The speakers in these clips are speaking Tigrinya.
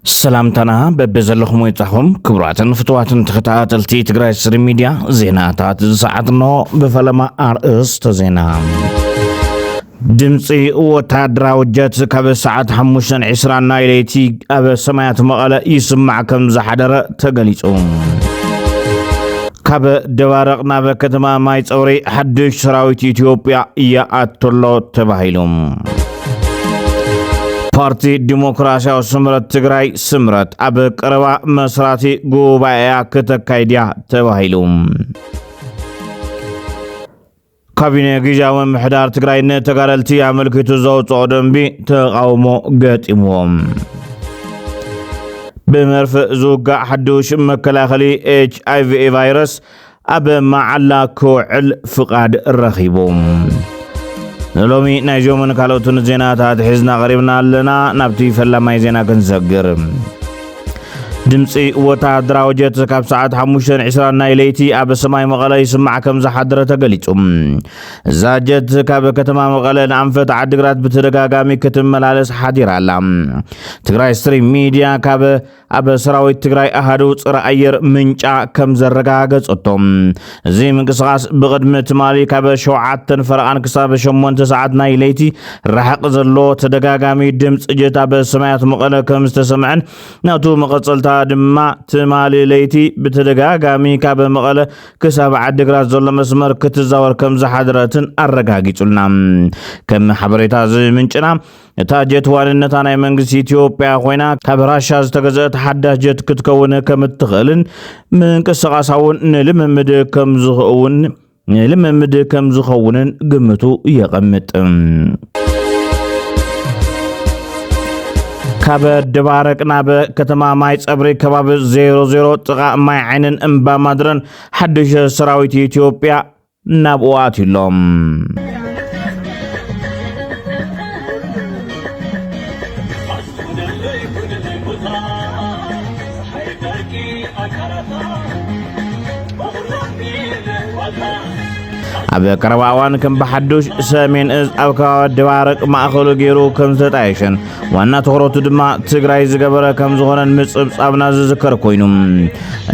سلامتنا ببزلخم ويتخم كبراتن فتواتن تختاتلتي تግራይ ስሪ ሚዲያ ዜናታት ሰዓትኖ በፈለማ አርእስተ ዜና ድምፂ ወታደራዊ ጀት ካብ ሰዓት 5:20 ናይለይቲ ኣብ ሰማያት መቐለ ይስማዕ ከም ዝሓደረ ተገሊጹ ካብ ደባረቕ ናብ ከተማ ማይ ጸውሪ ሓድሽ ሰራዊት ኢትዮጵያ ይኣተሎ ተባሂሉ ፓርቲ ዲሞክራሲያዊ ስምረት ትግራይ ስምረት ኣብ ቀረባ መስራቲ ጉባኤ ከተካይድያ ተባሂሉ ካቢኔ ጊዜያዊ ምሕዳር ትግራይ ተጋደልቲ ኣመልኪቱ ዘውፅኦ ደንቢ ተቃውሞ ገጢሞም በመርፍእ ዝውጋእ ሓዱሽ መከላኸሊ HIV ቫይረስ ኣብ መዓላ ክውዕል ፍቃድ ረኺቦም ሎሚ ናይዞምን ካልኦትን ዜናታት ሒዝና ቀሪብና ኣለና ናብቲ ፈላማይ ዜና ክንሰግር ድምፂ ወታደራዊ ጀት ካብ ሰዓት 5:20 ናይለይቲ ኣብ ሰማይ መቐለ ይስማዕ ከም ዝሓደረ ተገሊጹ እዛ ጀት ካብ ከተማ መቐለ ንኣንፈት ዓዲግራት ብተደጋጋሚ ክትመላለስ ሓዲራ ኣላ ትግራይ ስሪ ሚድያ ካብ ኣብ ሰራዊት ትግራይ ኣሃዱ ጽረ ኣየር ምንጫ ከም ዘረጋገጸቶም እዚ ምንቅስቓስ ብቅድሚ ትማሊ ካብ 7 ፈረቓን ክሳብ 8 ሰዓት ናይለይቲ ረሓቕ ዘሎ ተደጋጋሚ ድምፂ ጀት ኣብ ሰማያት መቐለ ከም ዝተሰምዐን ናቱ መቐጸልታ ድማ ትማሊ ለይቲ ብተደጋጋሚ ካብ መቐለ ክሳብ ዓዲግራት ዘሎ መስመር ክትዛወር ከም ዝሓደረትን ኣረጋጊጹልና ከም ሓበሬታ ዝምንጭና እታ ጀት ዋንነታ ናይ መንግስቲ ኢትዮጵያ ኮይና ካብ ራሻ ዝተገዘአት ሓዳሽ ጀት ክትከውን ከም እትኽእልን ምንቅስቓሳውን ንልምምድ ከም ዝኸውንን ግምቱ የቐምጥ ካብ ደባረቅ ናብ ከተማ ማይ ጸብሪ ከባቢ 00 ጥቓ ማይ ዓይንን እምባ ማድረን ሓድሽ ሰራዊት ኢትዮጵያ ናብኡ ኣትሎም ኣብ ቀረባ እዋን ከም በሓዱሽ ሰሜን እዝ ኣብ ከባቢ ደባረቅ ማእኸሉ ገይሩ ከም ዝተጣየሸን ዋና ትኹረቱ ድማ ትግራይ ዝገበረ ከም ዝኾነን ምጽብጻብና ዝዝከር ኮይኑ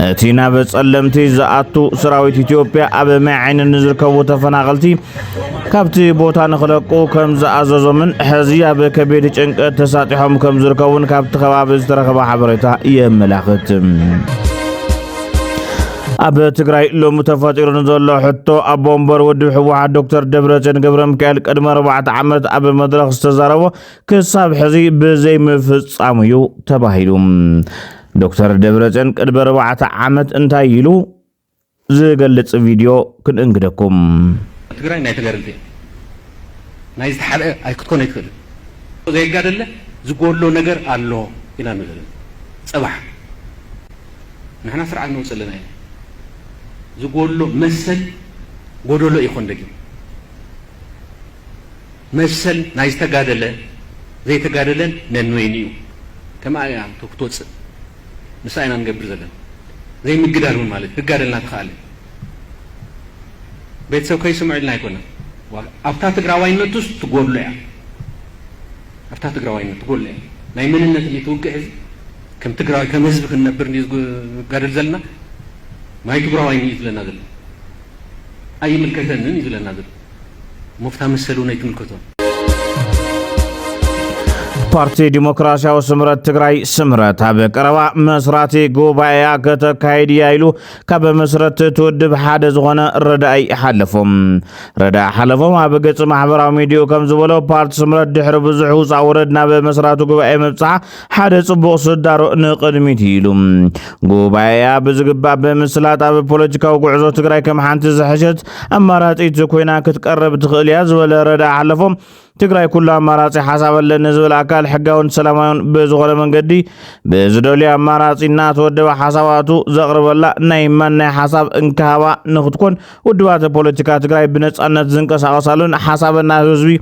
እቲ ናብ ጸለምቲ ዝኣቱ ሰራዊት ኢትዮጵያ ኣብ ማይ ዓይንን ዝርከቡ ተፈናቐልቲ ካብቲ ቦታ ንኽለቁ ከም ዝኣዘዞምን ሕዚ ኣብ ከቢድ ጭንቀት ተሳጢሖም ከም ዝርከቡን ካብቲ ከባቢ ዝተረኸበ ሓበሬታ የመላኽት ኣብ ትግራይ ሎሚ ተፈጢሩ ዘሎ ሕቶ ኣብ ወንበር ውድብ ሕወሓት ዶክተር ደብረጽዮን ገብረሚካኤል ቅድሚ 4 ዓመት ኣብ መድረኽ ዝተዛረቦ ክሳብ ሕዚ ብዘይ ምፍጻም እዩ ተባሂሉ ዶክተር ደብረጽዮን ቅድሚ 4 ዓመት እንታይ ኢሉ ዝገልጽ ቪድዮ ክንእንግደኩም ትግራይ ናይ ተጋደልቲ ናይ ዝተሓለቀ ኣይክትኮን ኣይትኽእል ዘይጋደለ ዝጎሎ ነገር ኣሎ ኢና ንብል ጽባሕ ንሕና ስርዓት ነውፅልና ዝጎሎ መሰል ጎዶሎ ይኾን ደጊ መሰል ናይ ዝተጋደለ ዘይተጋደለን ነንወይን እዩ ከማ ያ ተክቶጽ ንሳይና ንገብር ዘለና ዘይምግዳሉን ማለት ህጋደልና ተኻለ ቤተሰብ ከይስምዕልና አይኮነ ኣብታ ትግራዋይነቱስ ትጎሎ ያ ኣብታ ትግራዋይነት ትጎሎ ያ ናይ ምንነት ልትውግዕ ከም ትግራዋይ ከም ህዝብ ክንነብር ንጋደል ዘለና ማይ ትግራዋይ ይዝለና ዘለ አይ ምልከተንን ይዝለና ዘለ ሙፍታ መሰሉ ናይ ትምልከቶ ፓርቲ ዲሞክራሲያዊ ስምረት ትግራይ ስምረት ኣብ ቀረባ መስራቲ ጉባኤ ከተካይድ ያይሉ ካብ መስረት ትውድብ ሓደ ዝኾነ ረዳይ ሓለፎም ኣብ ገጽ ማሕበራዊ ሚድያ ከም ዝበሎ ፓርቲ ስምረት ድሕሪ ብዙሕ ውፃእ ውረድ ናብ መስራቱ ጉባኤ መብጽዓ ሓደ ጽቡቕ ስዳሮ ንቕድሚት ኢሉ ጉባኤ ብዝግባእ ብምስላት ኣብ ፖለቲካዊ ጉዕዞ ትግራይ ከም ሓንቲ ዝሕሸት ኣማራጺት ኮይና ክትቀርብ ትኽእል እያ ዝበለ ረዳይ ሓለፎም ትግራይ ኩሉ ኣማራጺ ሓሳብ ኣለኒ ዝብል ኣካል ሕጋውን ሰላማውን ብዝኾነ መንገዲ ብዝደልዩ ኣማራጺና ተወደበ ሓሳባቱ ዘቕርበላ ናይ ማናይ ሓሳብ እንካሃባ ንኽትኮን ውድባት ፖለቲካ ትግራይ ብነጻነት ዝንቀሳቐሳሉን ሓሳብና ህዝቢ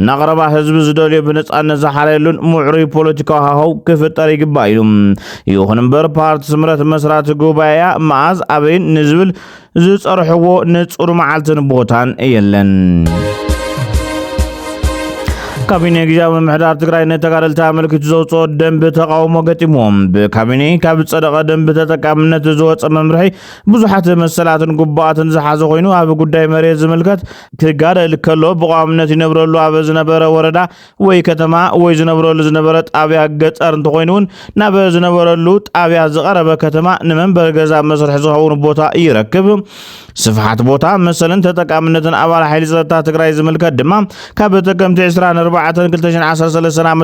ናቕረባ ህዝቢ ዝደልዩ ብነጻነት ዝሓለሉን ምዕሩይ ፖለቲካዊ ሃዋህው ክፍጠር ይግባእ ኢሉ ይኹን እምበር ፓርቲ ስምረት መስራቲ ጉባኤ መዓዝ ኣበይን ንዝብል ዝጸርሕዎ ንጹር መዓልትን ቦታን የለን ካቢኔ ጊዜያዊ ምምሕዳር ትግራይ ነተጋደልቲ ኣመልኪቱ ዘውፅኦ ደንቢ ተቃውሞ ገጢሞም ብካቢኔ ካብ ፀደቐ ደንቢ ተጠቃምነት ዝወፀ መምርሒ ብዙሓት መሰላትን ጉባኣትን ዝሓዘ ኮይኑ ኣብ ጉዳይ መሬት ዝምልከት ክጋደል ከሎ ብቋምነት ይነብረሉ ኣብ ዝነበረ ወረዳ ወይ ከተማ ወይ ዝነበረ ጣብያ ገጠር እንተኮይኑን ናብ ዝነበረሉ ጣብያ ዝቀረበ ከተማ ንመንበሪ ገዛ መስርሕ ዝኸውን ቦታ ይረክብ ስፍሓት ቦታ መሰልን ተጠቃምነትን ኣባል ሓይሊ ፀጥታ ትግራይ ዝምልከት ድማ ካብ ጥቅምቲ 24/2013 ዓ.ም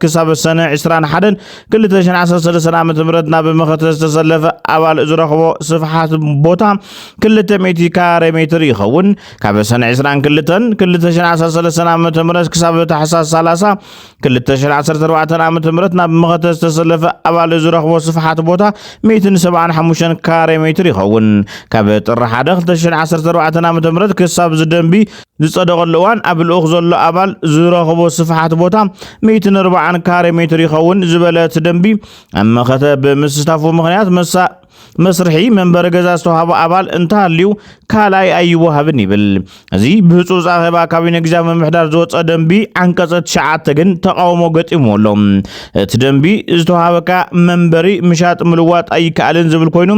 ክሳብ ሰነ 21/2013 ዓ.ም ናብ መኸተ ዝተሰለፈ ኣባል ዝረኽቦ ስፍሓት ቦታ 200 ካሬ ሜትር ይኸውን ካብ ሰነ 22/2013 ዓ.ም ክሳብ ታሕሳስ 30/2014 ዓ.ም ናብ መኸተ ዝተሰለፈ ኣባል ዝረኽቦ ስፍሓት ቦታ 175 ካሬ ሜትር ይኸውን ካብ ጥር 1/2014 ዓ.ም ክሳብ ዝደንቢ ዝጸደቐሉ እዋን ኣብ ልኡኽ ዘሎ ኣባል ዝረኽቦ ስፍሓት ቦታ 140 ካሬ ሜትር ይኸውን ዝበለት ደንቢ ኣብ መኸተ ብምስታፉ ምኽንያት መስርሒ መንበሪ ገዛ ዝተዋሃበ ኣባል እንተሃልዩ ካልኣይ ኣይወሃብን ይብል እዚ ብህፁፅ ኣኼባ ካቢነ ጊዜያዊ ምምሕዳር ዝወፀ ደንቢ ዓንቀጽ 9 ግን ተቃውሞ ገጢሞሎ እቲ ደንቢ ዝተዋሃበካ መንበሪ ምሻጥ ምልዋጥ ኣይከኣልን ዝብል ኮይኑ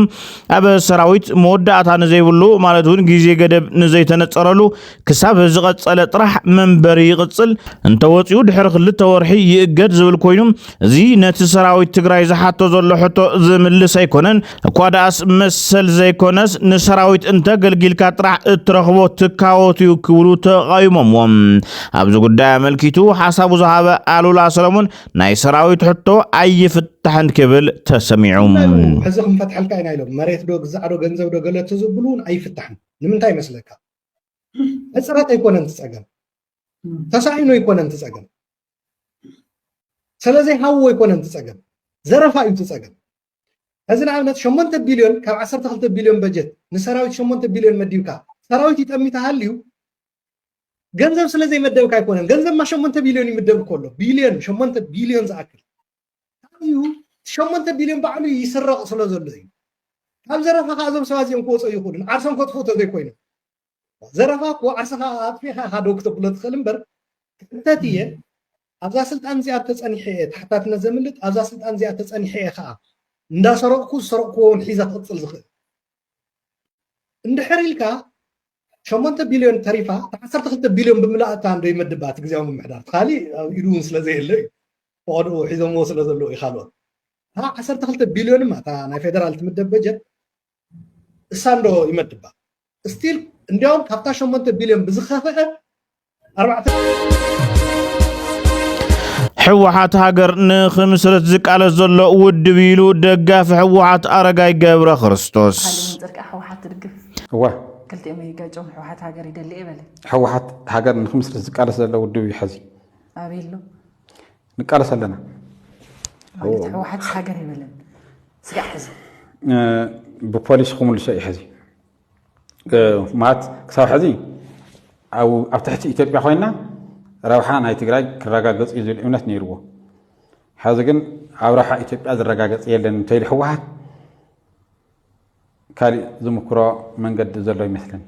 ኣብ ሰራዊት መወዳእታ ንዘይብሉ ማለት እውን ግዜ ገደብ ንዘይተነፀረሉ ክሳብ ዝቐፀለ ጥራሕ መንበሪ ይቕፅል እንተወፂኡ ድሕሪ 2 ወርሒ ይእገድ ዝብል ኮይኑ እዚ ነቲ ሰራዊት ትግራይ ዝሓቶ ዘሎ ሕቶ ዝምልስ ኣይኮነን እኳ ዳኣስ መሰል ዘይኮነስ ንሰራዊት እንተገልጊልካ ጥራሕ እትረኽቦ ትካወትዩ ክብሉ ተቃይሞምዎም ኣብዚ ጉዳይ ኣመልኪቱ ሓሳቡ ዝሃበ ኣሉላ ሰለሞን ናይ ሰራዊት ሕቶ ኣይፍታሕን ክብል ተሰሚዑ ሕዚ ክንፈትሐልካ ኢና ኢሎም መሬት ዶ ግዛዕ ዶ ገንዘብ ዶ ገለ ትዝብሉን ኣይፍታሕን ንምንታይ ይመስለካ እፅረት ኣይኮነን ትፀገም ተሳኢኖ ኣይኮነን ትፀገም ስለዘይ ሃዎ ኣይኮነን ትፀገም ዘረፋ እዩ ትፀገም هذا العام 8 بليون كاب 12 بليون بجت نسراويت 8 بليون مديوكا سراويت يطميتها ليو ገንዘብ ስለዚህ መደብካ አይኮነን ገንዘብ ማ 8 ቢሊዮን ይመደብ ኮሎ ቢሊዮን 8 ቢሊዮን ዝአክል ታዩ 8 ቢሊዮን ባዕሉ ይስረቅ ስለዘሎ እዩ ካብ ዘረፋ ካዞም ሰዋዚም ኮጾ ይኹን ዓርሰን ኮጥፎ ተዘይ ኮይኑ ዘረፋ ኮ ዓርሰኻ አጥፊኻ ሃዶክተ ብለት ኸልምበር ተትየ ኣብዛ ስልጣን እዚኣ ተጸኒሐ ተሕታትነ ዘምልጥ ኣብዛ ስልጣን እዚኣ ተጸኒሐ ኸኣ እንዳሰረቅኩ ሰረቅኩን ሒዛ ትቅጽል ዝኽእል እንድሕሪልካ 8 ቢሊዮን ተሪፋ 12 ቢሊዮን ብምልኣታ እንደ ይመድባት ግዜያዊ ምምሕዳር ካሊ ኢዱን ስለዘይ የለ ቆዶ ሒዞም ወስለ ዘሎ ይኻልኦ 12 ቢሊዮን ማታ ናይ ፌደራል ትምደብ በጀት እሳንዶ ይመድባ ስቲል እንዲያውም ካብታ 8 ቢሊዮን ብዝኸፈአ 4 ሕወሓት ሃገር ንኽምስረት ዝቃለስ ዘሎ ውድብ ኢሉ ደጋፊ ሕወሓት ኣረጋይ ገብረ ክርስቶስ ሕወሓት ትድግፍ ዋ كلتي ما يجاجون حوحات هاجر يدلي إبله حوحات هاجر نخمس رزقالس لنا ودو يحزي أبيلو نقالس لنا حوحات هاجر يبله سقع حزي ببوليس خمول شيء حزي مات كسر حزي أو أفتحت إثيوبيا خوينا روحان هاي تجري كرجاجز يزول إمنات نيروه هذا جن أو راح إثيوبيا هذا الرجاجز يلين تيل حوحات كالي زمكرا من قد زلوا مثلا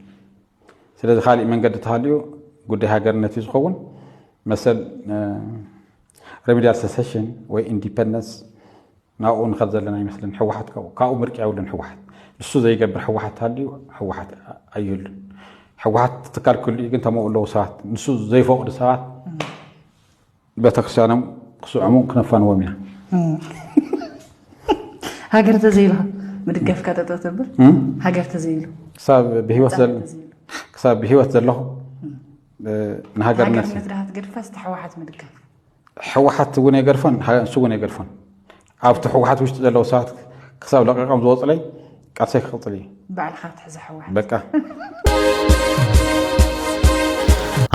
سلذ خالي من قد تهاليو قد هاجر نتيجة خون مثل remedial secession و independence ناقون خذ لنا مثلا حوحات كاو مركي أولن حوحات السو زي قبل حوحات هاليو حوحات أيول حوحات تكال كل أنت ما أقول له ساعات نسو زي فوق الساعات بتخشى أنا قصوا عمون كنفان وميا هاجر تزيلها مدقف كذا تعتبر هاجر تزيله كسب بهوت زله نهاجر ناس نفسي هاجر تقرفس تحوحت مدقف حوحت وين يقرفن سو وين يقرفن عرفت حوحت وش زله ساعات كسب لقى رقم زوج علي قصي خط لي بعد خاط حز حوحت بقى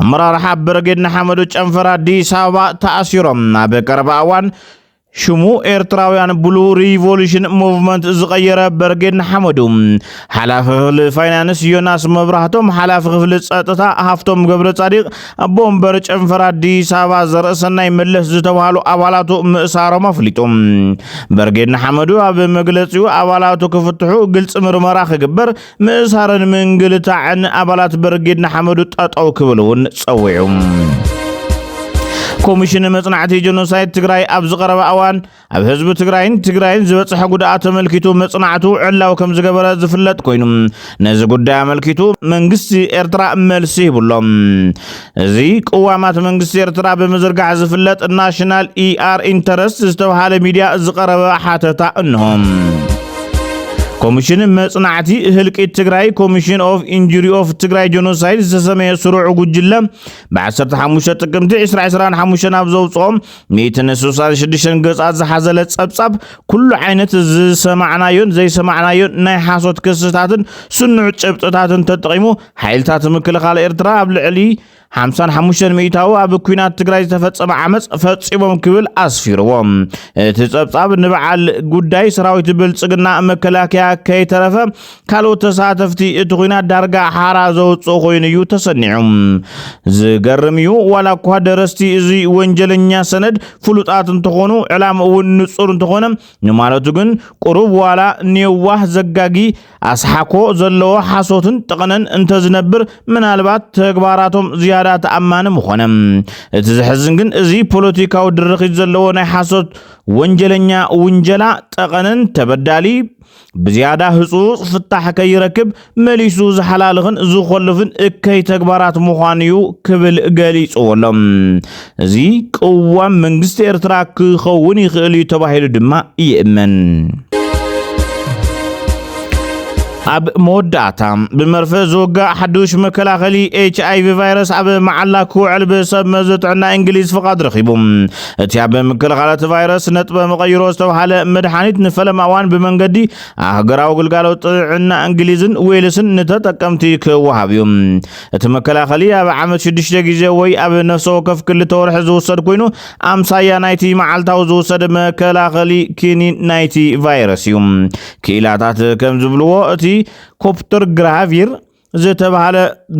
أمرار حب برقدنا حمدو جنفر أديس أبا تأثيرهم بقرب أوان شمو إيرتراويان بلو ريفولوشن موفمنت زغيرة برقين حمدوم حلاف غفل فاينانس يوناس مبراهتوم حلاف غفل ساتتا هافتوم قبر صديق أبوم برج انفراد دي سابا زرسنا يملس زتوالو أولاتو مأسارو مفليتوم برقين حمدو أب مقلتيو أولاتو كفتحو قلت مرمراخ قبر مأسارن من قلتا عن أولات برقين حمدو تاتو كبلون سويعوم ኮሚሽን መጽናዕቲ ጀኖሳይድ ትግራይ ኣብ ዝቀረበ ኣዋን ኣብ ህዝቢ ትግራይን ዝበጽሐ ጉድኣት ተመልኪቱ መጽናዕቱ ዕላው ከም ዝገበረ ዝፍለጥ ኮይኑ ነዚ ጉዳይ ኣመልኪቱ መንግስቲ ኤርትራ መልሲ ይብሎም። እዚ ቅዋማት መንግስቲ ኤርትራ ብምዝርጋሕ ዝፍለጥ ናሽናል ኢአር ኢንተረስት ዝተባሃለ ሚድያ ዝቀረበ ሓተታ እንሆም። ኮሚሽን መጽናዕቲ ህልቂት ትግራይ ኮሚሽን ኦፍ ኢንጁሪ ኦፍ ትግራይ ጀኖሳይድ ዝተሰመየ ስሩዕ ጉጅለ ብ15 ጥቅምቲ 2025 ኣብ ዘውፅኦም 166 ገጻት ዝሓዘለ ጸብጻብ ኩሉ ዓይነት ዝሰማዕናዮን ዘይሰማዕናዮን ናይ ሓሶት ክስታትን ስኑዕ ጭብጥታትን ተጠቂሙ ሓይልታት ምክልኻል ኤርትራ ኣብ ልዕሊ 55 ሚእታዊ ኣብ ኩናት ትግራይ ዝተፈጸመ ዓመጽ ፈጺሞም ክብል ኣስፊርዎም። እቲ ጸብጻብ ንበዓል ጉዳይ ሰራዊት ብልጽግና መከላከያ ከይተረፈ ካልኦት ተሳተፍቲ እቲ ኩናት ዳርጋ ሓራ ዘውፅእ ኮይኑ እዩ ተሰኒዑ። ዝገርም እዩ ዋላ እኳ ደረስቲ እዚ ወንጀለኛ ሰነድ ፍሉጣት እንትኾኑ ዕላማ እውን ንጹር እንትኾነ ንማለቱ ግን ቁሩብ ዋላ ኔዋህ ዘጋጊ ኣስሓኮ ዘለዎ ሓሶትን ጥቕነን እንተዝነብር ምናልባት ተግባራቶም ዝያዳ ተኣማኒ ምኾነ። እቲ ዝሕዝን ግን እዚ ፖለቲካዊ ድርኺት ዘለዎ ናይ ሓሶት ወንጀለኛ ውንጀላ ጠቐንን ተበዳሊ ብዝያዳ ህጹጽ ፍታሕ ከይረክብ መሊሱ ዝሓላልኽን ዝኾልፍን እከይ ተግባራት ምዃኑ እዩ ክብል ገሊጹዎሎም። እዚ ቅዋም መንግስቲ ኤርትራ ክኸውን ይኽእል እዩ ተባሂሉ ድማ ይእመን። ኣብ መወዳእታ ብመርፍእ ዝወጋእ ሓዱሽ መከላኸሊ HIV ቫይረስ ኣብ መዓላ ክውዕል ብሰብ መዚ ጥዕና እንግሊዝ ፍቓድ ረኺቡ። እቲ ኣብ ምክልኻል እቲ ቫይረስ ነጥበ መቐይሮ ዝተባሃለ መድሓኒት ንፈለማ እዋን ብመንገዲ ሃገራዊ ግልጋሎት ጥዕና እንግሊዝን ዌልስን ንተጠቀምቲ ክወሃብ እዩ። እቲ መከላኸሊ ኣብ ዓመት 6 ግዜ ወይ ኣብ ነፍሲ ወከፍ 2 ወርሒ ዝውሰድ ኮይኑ ኣምሳያ ናይቲ መዓልታዊ ዝውሰድ መከላኸሊ ኪኒን ናይቲ ቫይረስ እዩ። ክኢላታት ከም ዝብልዎ እቲ ኮፕተር ግራቪር ዝተባሃለ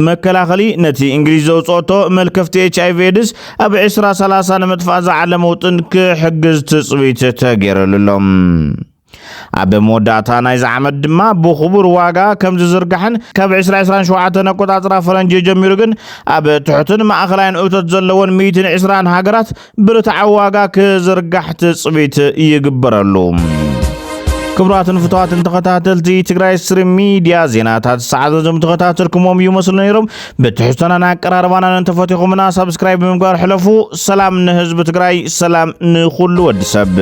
መከላኸሊ ነቲ እንግሊዝ ዘውፅኦቶ መልከፍቲ HIV ኤድስ ኣብ 2030 ንምጥፋእ ዝዓለመ ውጥን ክሕግዝ ትፅቢት ተገይሩሎም። ኣብ መወዳእታ ናይዚ ዓመት ድማ ብኽቡር ዋጋ ከም ዝዝርጋሕን ካብ 2027 ኣቆጻጽራ ፈረንጂ ጀሚሩ ግን ኣብ ትሑትን ማእኸላይን እቶት ዘለዎን 120 ሃገራት ብርትዓዊ ዋጋ ክዝርጋሕ ትፅቢት ይግበረሉ። ክብራትን ፍትዋትን ተኸታተልቲ ትግራይ ስትሪም ሚድያ ዜናታት ሰዓት ዞም ተኸታተልኩሞም ይመስሉ ነይሮም። በትሕዝቶናን ኣቀራርባናን ተፈቲኹምና ሰብስክራይብ ብምግባር ሕለፉ። ሰላም ንህዝቢ ትግራይ፣ ሰላም ንኹሉ ወዲ ሰብ።